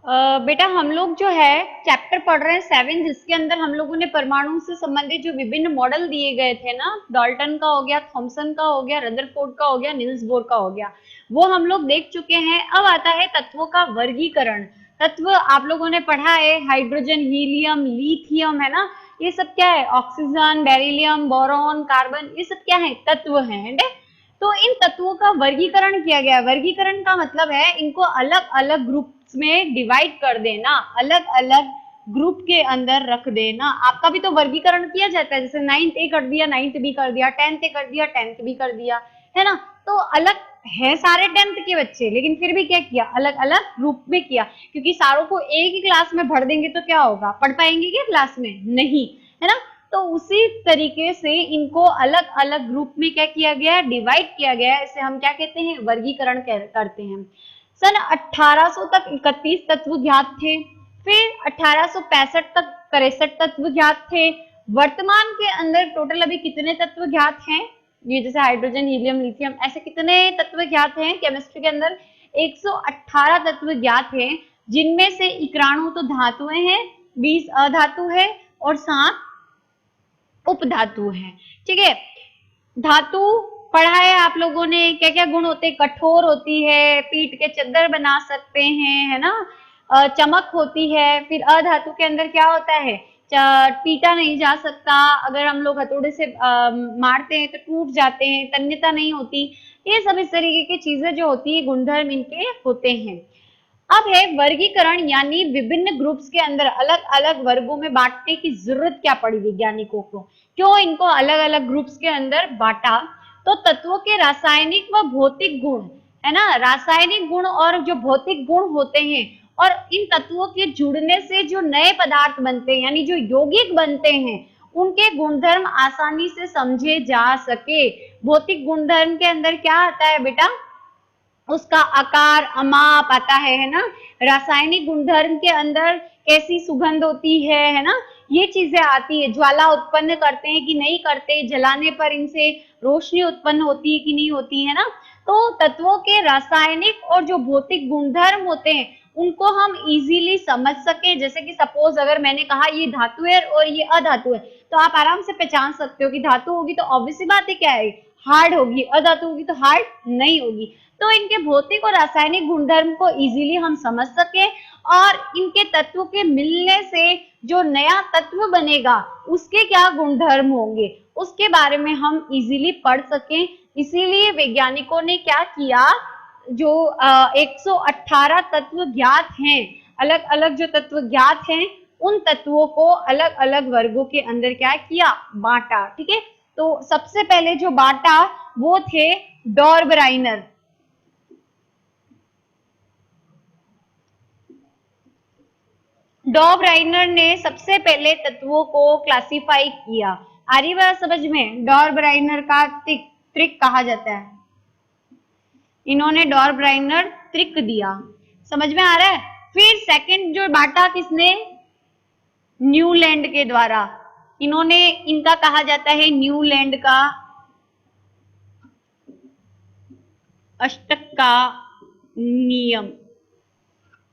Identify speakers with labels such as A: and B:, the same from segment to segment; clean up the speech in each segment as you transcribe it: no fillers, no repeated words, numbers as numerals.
A: बेटा हम लोग जो है चैप्टर पढ़ रहे हैं 7, जिसके अंदर हम लोगों ने परमाणु से संबंधित जो विभिन्न मॉडल दिए गए थे ना, डाल्टन का हो गया, थॉमसन का हो गया, रदरफोर्ड का हो गया, निल्स बोर का हो गया, वो हम लोग देख चुके हैं। अब आता है तत्वों का वर्गीकरण। तत्व आप लोगों ने पढ़ा है, हाइड्रोजन, हीलियम, लिथियम, है ना। ये सब क्या है? ऑक्सीजन, बेरिलियम, बोरॉन, कार्बन, ये सब क्या है? तत्व है। तो इन तत्वों का वर्गीकरण किया गया। वर्गीकरण का मतलब है इनको अलग अलग ग्रुप्स में डिवाइड कर देना, अलग अलग ग्रुप के अंदर रख देना। आपका भी तो वर्गीकरण किया जाता है, जैसे 9th ए कर दिया, 9th बी कर दिया, 10th ए कर दिया, 10th बी कर दिया, है ना। तो अलग है सारे 10th के बच्चे, लेकिन फिर भी क्या किया? अलग अलग ग्रुप में किया, क्योंकि सारों को एक ही क्लास में भर देंगे तो क्या होगा? पढ़ पाएंगे क्या क्लास में? नहीं, है ना। तो उसी तरीके से इनको अलग अलग ग्रुप में क्या किया गया है? डिवाइड किया गया है। इसे हम क्या कहते हैं? वर्गीकरण करते हैं। सन 1800 तक 31 तत्व ज्ञात थे, फिर 1865 तक 63 तत्व ज्ञात थे। वर्तमान के अंदर टोटल अभी कितने तत्व ज्ञात हैं? ये जैसे हाइड्रोजन, हीलियम, लिथियम, ऐसे कितने तत्व ज्ञात हैं केमिस्ट्री के अंदर? 118 तत्व ज्ञात हैं, जिनमें से 91 तो धातुएं हैं, 20 अधातु है और 7 उपधातु है। ठीक है। धातु पढ़ा है आप लोगों ने, क्या क्या गुण होते हैं? कठोर होती है, पीट के चद्दर बना सकते हैं, है ना। चमक होती है। फिर अधातु के अंदर क्या होता है? पीटा नहीं जा सकता, अगर हम लोग हथौड़े से मारते हैं तो टूट जाते हैं, तन्यता नहीं होती। ये सब इस तरीके की चीजें जो होती है, गुणधर्म इनके होते हैं। अब है वर्गीकरण, यानी विभिन्न ग्रुप्स के अंदर अलग अलग वर्गों में बांटने की जरूरत क्या पड़ी वैज्ञानिकों को? क्यों इनको अलग अलग ग्रुप्स के अंदर बांटा? तो तत्वों के रासायनिक व भौतिक गुण, है ना, रासायनिक गुण और जो भौतिक गुण होते हैं, और इन तत्वों के जुड़ने से जो नए पदार्थ बनते हैं, यानी जो यौगिक बनते हैं, उनके गुणधर्म आसानी से समझे जा सके। भौतिक गुणधर्म के अंदर क्या आता है बेटा? उसका आकार, अमाप आता है ना। रासायनिक गुणधर्म के अंदर कैसी सुगंध होती है ना, ये चीजें आती है। ज्वाला उत्पन्न करते हैं कि नहीं करते, जलाने पर इनसे रोशनी उत्पन्न होती है कि नहीं होती, है ना। तो तत्वों के रासायनिक और जो भौतिक गुणधर्म होते हैं, उनको हम इजीली समझ सके। जैसे कि सपोज अगर मैंने कहा ये धातु है और ये अधातु है, तो आप आराम से पहचान सकते हो कि धातु होगी तो ऑब्वियसली बात है क्या है? हार्ड होगी, अधातु होगी तो हार्ड नहीं होगी। तो इनके भौतिक और रासायनिक गुणधर्म को इजीली हम समझ सके, और इनके तत्व के मिलने से जो नया तत्व बनेगा उसके क्या गुणधर्म होंगे, उसके बारे में हम इजीली पढ़ सकें। इसीलिए वैज्ञानिकों ने क्या किया? जो 118 तत्व ज्ञात हैं, अलग अलग जो तत्व ज्ञात हैं, उन तत्वों को अलग अलग वर्गों के अंदर क्या किया? बांटा। ठीक है। तो सबसे पहले जो बांटा वो थे डॉर्बराइनर। डॉर्बराइनर ने सबसे पहले तत्वों को क्लासिफाई किया। आ रही बात समझ में? डॉर्बराइनर का त्रिक कहा जाता है। इन्होंने डॉर्बराइनर त्रिक दिया, समझ में आ रहा है? फिर सेकंड जो बांटा किसने? न्यूलैंड के द्वारा। इन्होंने, इनका कहा जाता है न्यूलैंड का अष्टक का नियम।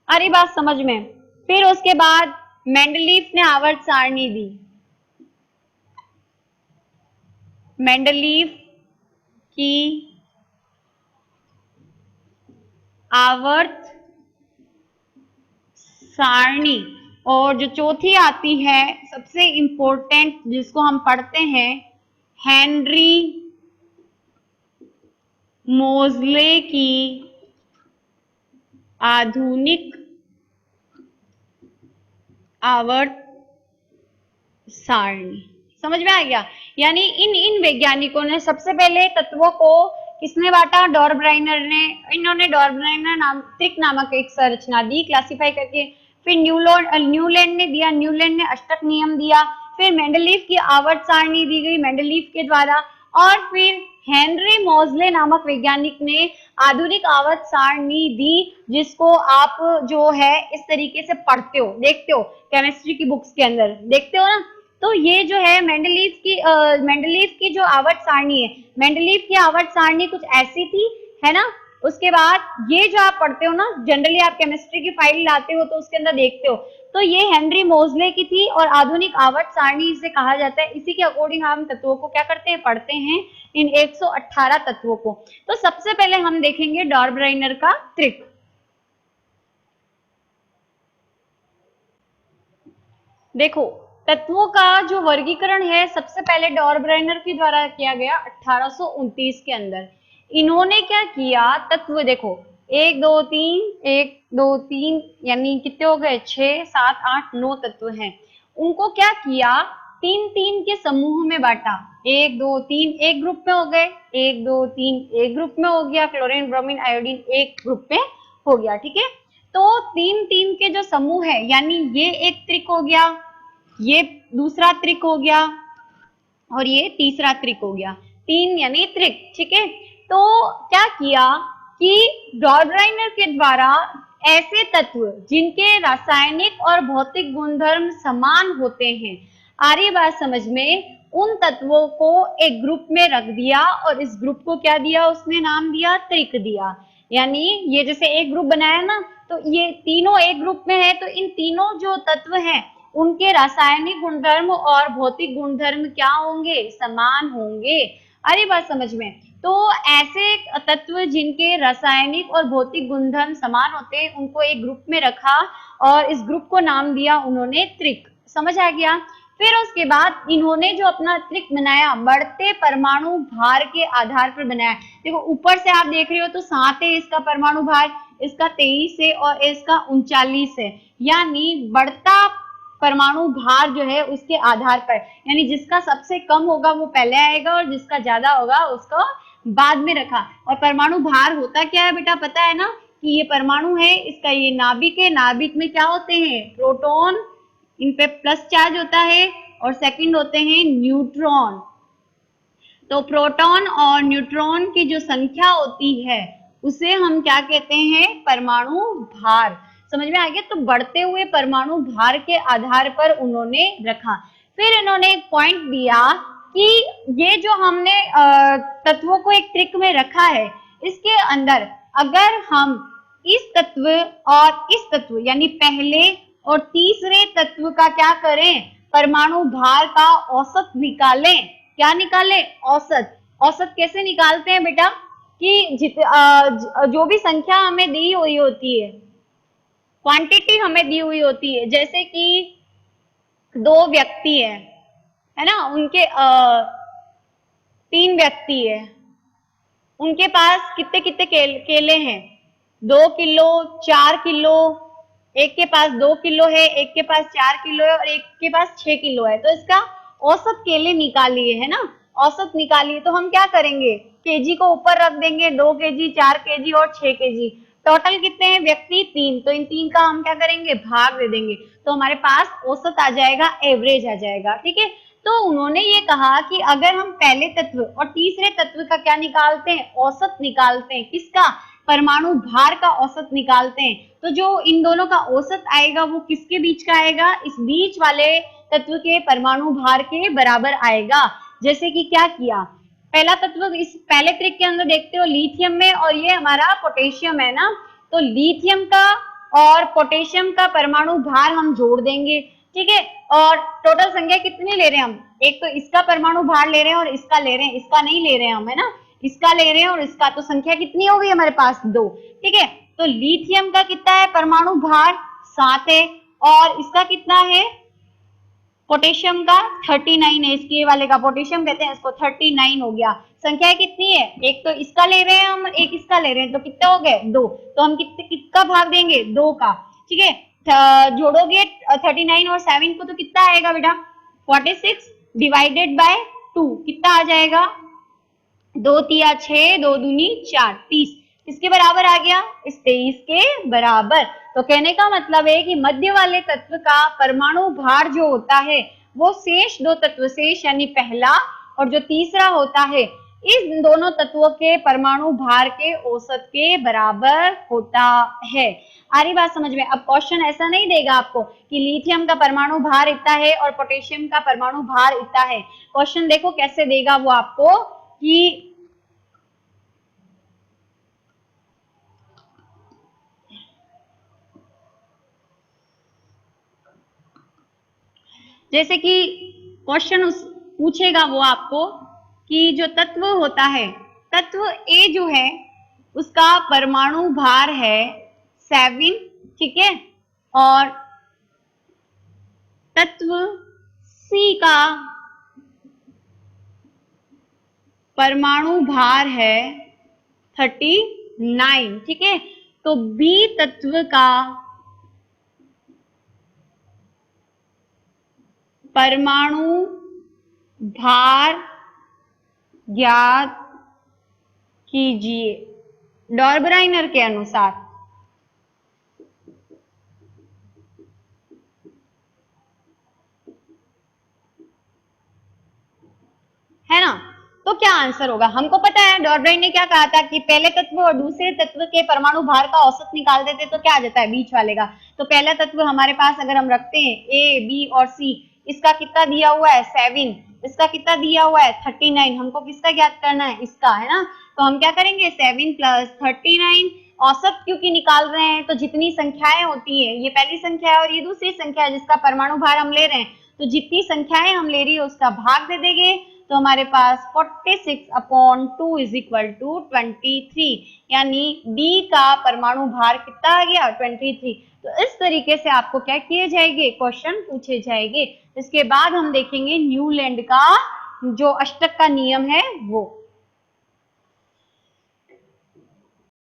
A: अरे बात समझ में? फिर उसके बाद मेंडलीफ ने आवर्त सारणी दी। मेंडलीफ की आवर्त सारणी। और जो चौथी आती है सबसे इंपॉर्टेंट, जिसको हम पढ़ते हैं, हेनरी मोजले की आधुनिक आवर्त सारणी। समझ में आ गया? यानी इन वैज्ञानिकों ने सबसे पहले तत्वों को किसने बांटा? डॉर्बराइनर ने। इन्होंने डॉर्बराइनर नाम त्रिक नामक एक संरचना दी क्लासिफाई करके। फिर न्यूलैंड ने दिया, न्यूलैंड ने अष्टक नियम दिया। फिर मेंडलीफ की आवर्त सारणी दी गई मेंडलीफ के द्वारा। और फिर हेनरी मोजले नामक वैज्ञानिक ने आधुनिक आवर्त सारणी दी, जिसको आप जो है इस तरीके से पढ़ते हो, देखते हो केमिस्ट्री की बुक्स के अंदर, देखते हो ना। तो ये जो है मेंडलीफ की जो आवर्त सारणी है, मेंडलीफ की आवर्त सारणी कुछ ऐसी थी, है ना, उसके बाद ये जो आप पढ़ते हो ना, जनरली आप केमिस्ट्री की फाइल लाते हो तो उसके अंदर देखते हो, तो ये हेनरी मोजले की थी और आधुनिक आवर्त सारणी इसे कहा जाता है। इसी के अकॉर्डिंग हम तत्वों को क्या करते हैं, पढ़ते हैं, इन 118 तत्वों को। तो सबसे पहले हम देखेंगे डॉर्बराइनर का त्रिक। देखो, तत्वों का जो वर्गीकरण है सबसे पहले डॉर्बराइनर के द्वारा किया गया 1829 के अंदर। इन्होंने क्या किया, तत्व देखो 1 2 3 1 2 3 यानी कितने हो गए, 6 7 8 9 तत्व हैं। उनको क्या किया, 3 3 के समूह में बांटा। 1 2 3 एक ग्रुप में हो गए, 1 2 3 एक ग्रुप में हो गया, क्लोरीन ब्रोमीन आयोडीन एक ग्रुप में हो गया। ठीक है, तो 3 3 के जो समूह है, यानी ये एक त्रिक हो गया, ये दूसरा त्रिक हो गया और ये तीसरा त्रिक हो गया, 3 यानी त्रिक। ठीक है, तो क्या किया कि डॉर्बराइनर के द्वारा ऐसे तत्व जिनके रासायनिक और भौतिक गुणधर्म समान होते हैं, आ रही बात समझ में, उन तत्वों को एक ग्रुप में रख दिया और इस ग्रुप को क्या दिया, उसने नाम दिया त्रिक दिया। यानी ये जैसे एक ग्रुप बनाया ना, तो ये तीनों एक ग्रुप में है, तो इन तीनों जो तत्व हैं उनके रासायनिक गुणधर्म और भौतिक गुणधर्म क्या होंगे, समान होंगे। अरे बात समझ में, तो ऐसे तत्व जिनके रासायनिक और भौतिक गुणधर्म समान होते हैं उनको एक ग्रुप में रखा और इस ग्रुप को नाम दिया उन्होंने त्रिक। समझ आ गया। फिर उसके बाद इन्होंने जो अपना त्रिक बनाया, बढ़ते परमाणु भार के आधार पर बनाया। देखो ऊपर से आप देख रहे हो तो 7 है इसका परमाणु भार, इसका 23 है और इसका 39 है, यानी बढ़ता परमाणु भार जो है उसके आधार पर, यानी जिसका सबसे कम होगा वो पहले आएगा और जिसका ज्यादा होगा उसको बाद में रखा। और परमाणु भार होता क्या है बेटा, पता है ना, कि ये परमाणु है, इसका ये नाभिक है, नाभिक में क्या होते हैं, प्रोटॉन, इन पे प्लस चार्ज होता है और सेकंड होते हैं न्यूट्रॉन। तो प्रोटॉन और न्यूट्रॉन की जो संख्या होती है उसे हम क्या कहते हैं, परमाणु भार। समझ में आ गया। तो बढ़ते हुए परमाणु भार के आधार पर उन्होंने रखा। फिर इन्होंने एक पॉइंट दिया कि ये जो हमने तत्वों को एक त्रिक में रखा है, इसके अंदर अगर हम इस तत्व और इस तत्व यानी पहले और तीसरे तत्व का क्या करें, परमाणु भार का औसत निकालें। क्या निकालें, औसत। औसत कैसे निकालते हैं बेटा, कि जो भी संख्या हमें दी हुई होती है, क्वांटिटी हमें दी हुई होती है, जैसे कि 2 व्यक्ति है ना, उनके 3 व्यक्ति है, उनके पास कितने कितने केले हैं, 2 किलो, 4 किलो, एक के पास 2 किलो है, एक के पास 4 किलो है और एक के पास 6 किलो है। तो इसका औसत केले निकालिए, है ना, औसत निकालिए। तो हम क्या करेंगे, केजी को ऊपर रख देंगे, 2 केजी, 4 केजी और 6 केजी। टोटल कितने हैं व्यक्ति, 3, तो इन 3 का हम क्या करेंगे, भाग दे देंगे, तो हमारे पास औसत आ जाएगा, एवरेज आ जाएगा। ठीक है, तो उन्होंने ये कहा कि अगर हम पहले तत्व और तीसरे तत्व का क्या निकालते हैं, औसत निकालते हैं, किसका, परमाणु भार का औसत निकालते हैं, तो जो इन दोनों का औसत आएगा वो किसके बीच का आएगा, इस बीच वाले तत्व के परमाणु भार के बराबर आएगा। जैसे कि क्या किया, पहला तत्व इस पहले त्रिक के अंदर देखते हो लिथियम में, और ये हमारा पोटेशियम है ना, तो लिथियम का और पोटेशियम का परमाणु भार हम जोड़ देंगे। ठीक है, और टोटल संख्या कितनी ले रहे हैं हम, एक तो इसका परमाणु भार ले रहे हैं और इसका ले रहे हैं, इसका नहीं ले रहे हैं हम, है ना, इसका ले रहे हैं और इसका, तो संख्या कितनी हो गई हमारे पास, 2। ठीक है, तो लिथियम का कितना है परमाणु भार, 7 है, और इसका कितना है, पोटेशियम का 39 है, इसके वाले का पोटेशियम कहते हैं इसको, 39 हो गया। संख्या कितनी है, एक तो इसका ले रहे हैं हम, एक इसका ले रहे हैं, तो कितने हो गए, 2। तो हम किसका भाग देंगे, 2 का। ठीक है, जोड़ोगे 39 और 7 को तो कितना आएगा बेटा, 46 डिवाइडेड बाय 2 कितना आ जाएगा, 2 तिया 6, 2 दूनी 4, 30। किसके बराबर आ गया, इस 23 के बराबर। तो कहने का मतलब है कि मध्य वाले तत्व का परमाणु भार जो होता है वो शेष 2 तत्व, शेष यानी पहला और जो तीसरा होता है, इस दोनों तत्वों के परमाणु भार के औसत के बराबर होता है। आ रही बात समझ में। अब क्वेश्चन ऐसा नहीं देगा आपको कि लिथियम का परमाणु भार इतना है और पोटेशियम का परमाणु भार इतना है। क्वेश्चन देखो कैसे देगा वो आपको, कि जैसे कि क्वेश्चन पूछेगा वो आपको कि जो तत्व होता है, तत्व ए जो है उसका परमाणु भार है 7, ठीक है, और तत्व सी का परमाणु भार है 39, ठीक है। तो बी तत्व का परमाणु भार ज्ञात कीजिए डॉर्बराइनर के अनुसार। है ना, तो क्या आंसर होगा? हमको पता है डॉर्बराइन ने क्या कहा था कि पहले तत्व और दूसरे तत्व के परमाणु भार का औसत निकाल देते तो क्या आ जाता है बीच वाले का। तो पहला तत्व हमारे पास अगर हम रखते हैं ए, बी और सी, इसका कितना दिया हुआ है 7, इसका कितना दिया हुआ है 39, हमको किसका ज्ञात करना है? इसका, है ना। तो हम क्या करेंगे 7 + 39, औसत क्योंकि निकाल रहे हैं तो जितनी संख्याएं होती हैं, ये पहली संख्या है और ये दूसरी संख्या है जिसका परमाणु भार हम ले रहे हैं, तो जितनी संख्याएं हम ले रही है उसका भाग दे देंगे। तो हमारे पास 46/2 = 23, यानी डी का परमाणु भार कितना आ गया 23। तो इस तरीके से आपको क्या किए जाएंगे, क्वेश्चन पूछे जाएंगे। इसके बाद हम देखेंगे न्यूलैंड का जो अष्टक का नियम है वो।